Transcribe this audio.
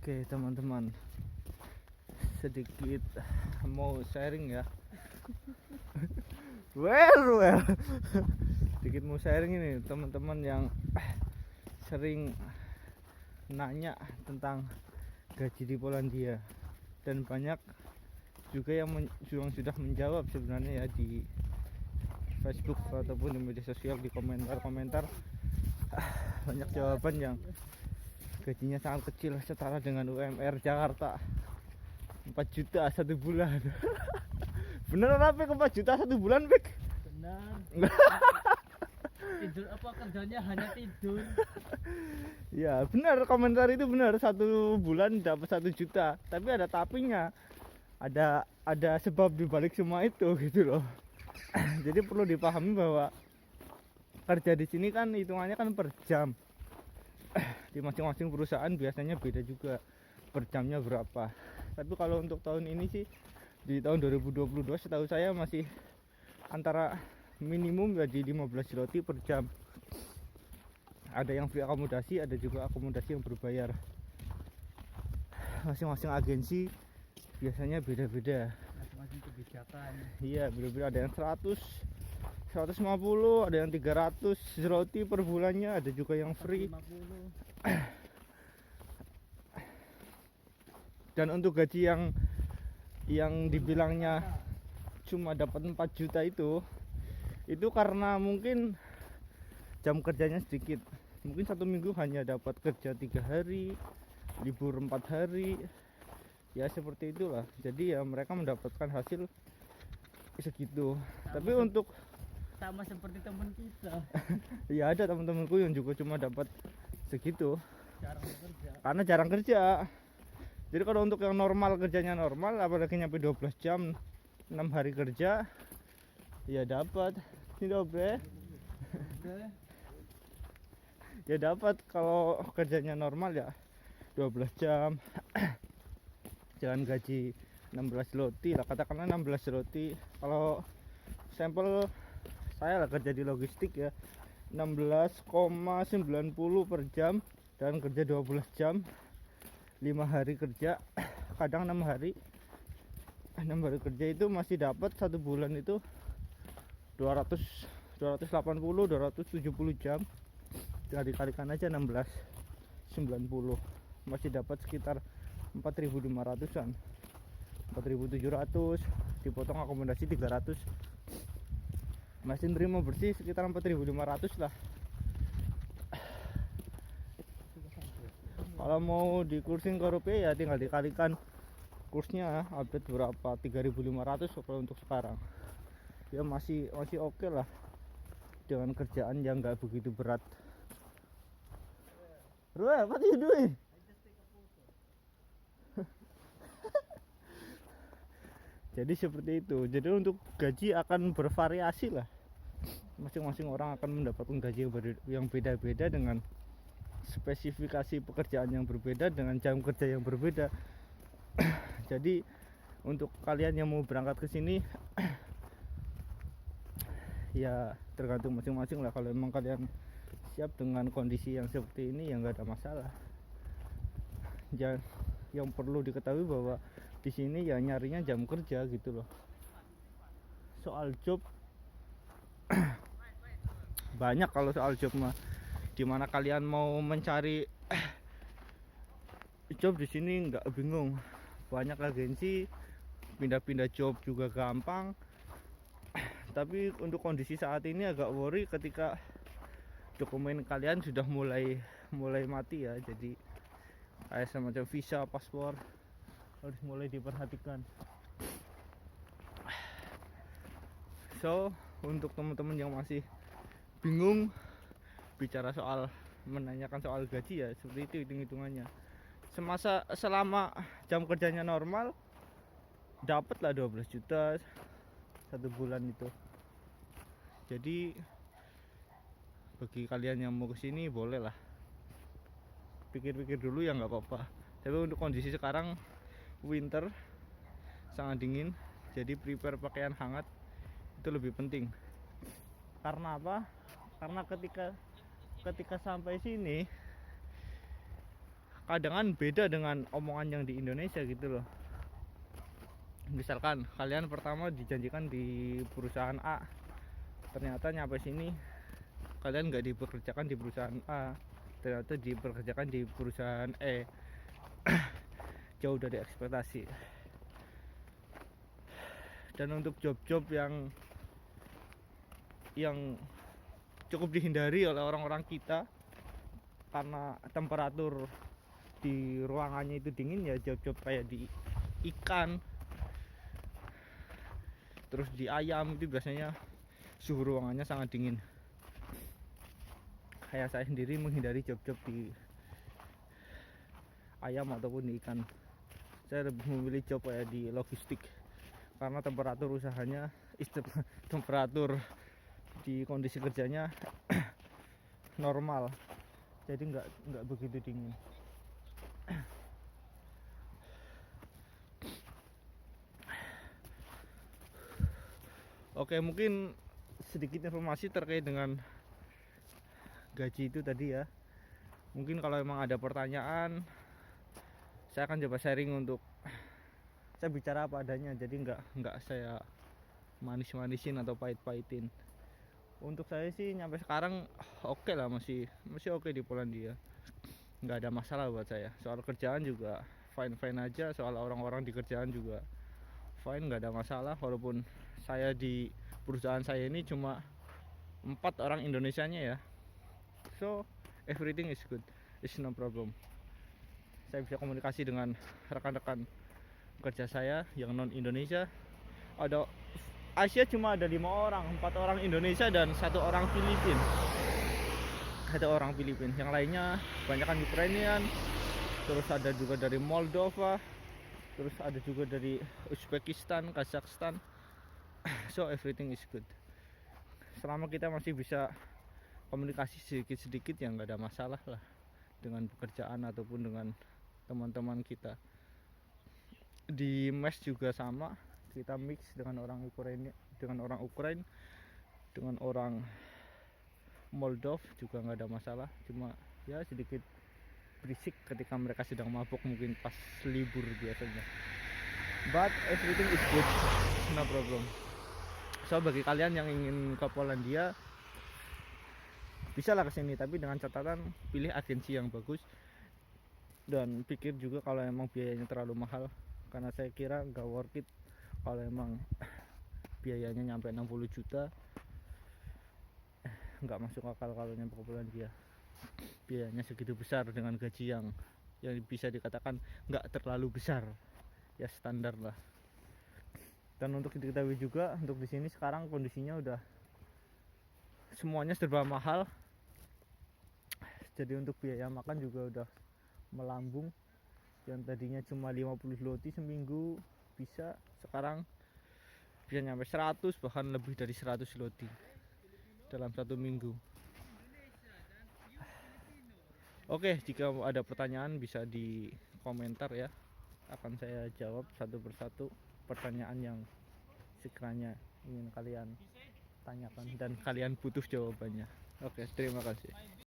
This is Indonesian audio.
Oke teman-teman, sedikit mau sharing ya. well sedikit mau sharing ini teman-teman yang sering nanya tentang gaji di Polandia, dan banyak juga yang sudah menjawab sebenarnya ya di Facebook ataupun di media sosial, di komentar-komentar. Banyak jawaban yang gajinya sangat kecil, setara dengan UMR Jakarta 4 juta satu bulan. Bener apa 4 juta satu bulan, Bek? Benar. Tidur apa kerjanya hanya tidur? Ya benar, komentar itu benar, satu bulan dapat 1 juta. Tapi ada tapinya, ada sebab dibalik semua itu gitu loh. Jadi perlu dipahami bahwa kerja di sini kan hitungannya kan per jam. Di masing-masing perusahaan biasanya beda juga per jamnya berapa. Tapi kalau untuk tahun ini sih, di tahun 2022 setahu saya masih antara minimum jadi 15 zloty per jam. Ada yang free akomodasi, ada juga akomodasi yang berbayar. Masing-masing agensi biasanya beda-beda. Masing-masing kebijakan. Iya, beda-beda. Ada yang 150, ada yang 300 zloty per bulannya, ada juga yang free. 150. Dan untuk gaji yang dibilangnya cuma dapat 4 juta itu karena mungkin jam kerjanya sedikit. Mungkin satu minggu hanya dapat kerja 3 hari, libur 4 hari, ya seperti itulah. Jadi ya mereka mendapatkan hasil segitu. Tapi untuk sama seperti teman kita, ya ada teman-temanku yang juga cuma dapat segitu jarang bekerja. karena jarang kerja. Jadi kalau untuk yang normal, kerjanya normal, apalagi nyampe 12 jam 6 hari kerja, ya dapat. Ini dobre. Ya dapat kalau kerjanya normal ya 12 jam. Jangan gaji 16 zloty lah, katakanlah 16 zloty. Kalau sampel saya lah kerja di logistik ya, 16,90 per jam, dan kerja 12 jam 5 hari kerja, kadang 6 hari kerja itu masih dapat satu bulan itu 270 jam. Tinggal dikalikan aja 16,90, masih dapat sekitar 4.500-an, 4.700, dipotong akomodasi 300, masih nerima bersih sekitar 4.500 lah. Kalau mau di kursin ke rupiah ya tinggal dikalikan kursnya update berapa, 3.500 kalau untuk sekarang. Ya masih oke lah dengan kerjaan yang nggak begitu berat. Ruh, what you doing? Jadi seperti itu. Jadi untuk gaji akan bervariasi lah. Masing-masing orang akan mendapatkan gaji yang beda-beda, dengan spesifikasi pekerjaan yang berbeda, dengan jam kerja yang berbeda. Jadi untuk kalian yang mau berangkat ke sini ya tergantung masing-masing lah. Kalau emang kalian siap dengan kondisi yang seperti ini ya nggak ada masalah. Yang perlu diketahui bahwa di sini ya nyarinya jam kerja gitu loh. Soal job banyak. Kalau soal job mah dimana kalian mau mencari job di sini nggak bingung. Banyak agensi, pindah-pindah job juga gampang. Tapi untuk kondisi saat ini agak worry ketika dokumen kalian sudah mulai mati ya. Jadi kayak semacam visa, paspor harus mulai diperhatikan. So untuk teman-teman yang masih bingung bicara soal menanyakan soal gaji ya seperti itu hitung-hitungannya. Selama jam kerjanya normal dapatlah 12 juta satu bulan itu. Jadi bagi kalian yang mau kesini boleh lah pikir-pikir dulu ya, nggak apa-apa. Tapi untuk kondisi sekarang winter, sangat dingin, jadi prepare pakaian hangat itu lebih penting. Karena apa? Karena ketika sampai sini kadang kan beda dengan omongan yang di Indonesia gitu loh. Misalkan kalian pertama dijanjikan di perusahaan A, ternyata nyampe sini kalian nggak dipekerjakan di perusahaan A, ternyata dipekerjakan di perusahaan E. Jauh dari ekspektasi. Dan untuk job-job yang cukup dihindari oleh orang-orang kita karena temperatur di ruangannya itu dingin, ya job-job kayak di ikan, terus di ayam itu biasanya suhu ruangannya sangat dingin. Kayak saya sendiri menghindari job-job di ayam ataupun di ikan. Saya lebih memilih job kayak di logistik karena temperatur usahanya, temperatur di kondisi kerjanya normal, jadi nggak begitu dingin. Oke, mungkin sedikit informasi terkait dengan gaji itu tadi ya. Mungkin kalau emang ada pertanyaan, saya akan coba sharing. Untuk saya bicara apa adanya, jadi nggak saya manis-manisin atau pahit-pahitin. Untuk saya sih nyampe sekarang oke lah, masih oke di Polandia, nggak ada masalah buat saya. Soal kerjaan juga fine aja, soal orang-orang di kerjaan juga fine, nggak ada masalah. Walaupun saya di perusahaan saya ini cuma 4 orang Indonesianya ya, so everything is good, it's no problem. Saya bisa komunikasi dengan rekan-rekan kerja saya yang non Indonesia. Ada Asia cuma ada 5 orang, 4 orang Indonesia dan 1 orang Filipin. Ada orang Filipin, yang lainnya kebanyakan Ukrainian, terus ada juga dari Moldova, terus ada juga dari Uzbekistan, Kazakhstan. So everything is good. Selama kita masih bisa komunikasi sedikit-sedikit, ya nggak ada masalah lah dengan pekerjaan ataupun dengan teman-teman kita. Di mes juga sama, kita mix dengan orang Ukraina, dengan orang Moldov juga nggak ada masalah. Cuma ya sedikit berisik ketika mereka sedang mabuk, mungkin pas libur biasanya. But everything is good, no problem. So bagi kalian yang ingin ke Polandia, bisa lah kesini, tapi dengan catatan pilih agensi yang bagus. Dan pikir juga kalau emang biayanya terlalu mahal, karena saya kira nggak worth it kalau emang biayanya nyampe 60 juta. Nggak masuk akal kalau nyampe ke Polandia biayanya segitu besar dengan gaji yang bisa dikatakan nggak terlalu besar, ya standar lah. Dan untuk diketahui juga, untuk di sini sekarang kondisinya udah semuanya serba mahal. Jadi untuk biaya makan juga udah melambung. Yang tadinya cuma 50 zloty seminggu bisa, sekarang bisa nyampe 100, bahkan lebih dari 100 zloty dalam 1 minggu. Oke, jika ada pertanyaan bisa di komentar ya, akan saya jawab satu persatu pertanyaan yang sekiranya ingin kalian tanyakan dan kalian butuh jawabannya. Oke, terima kasih.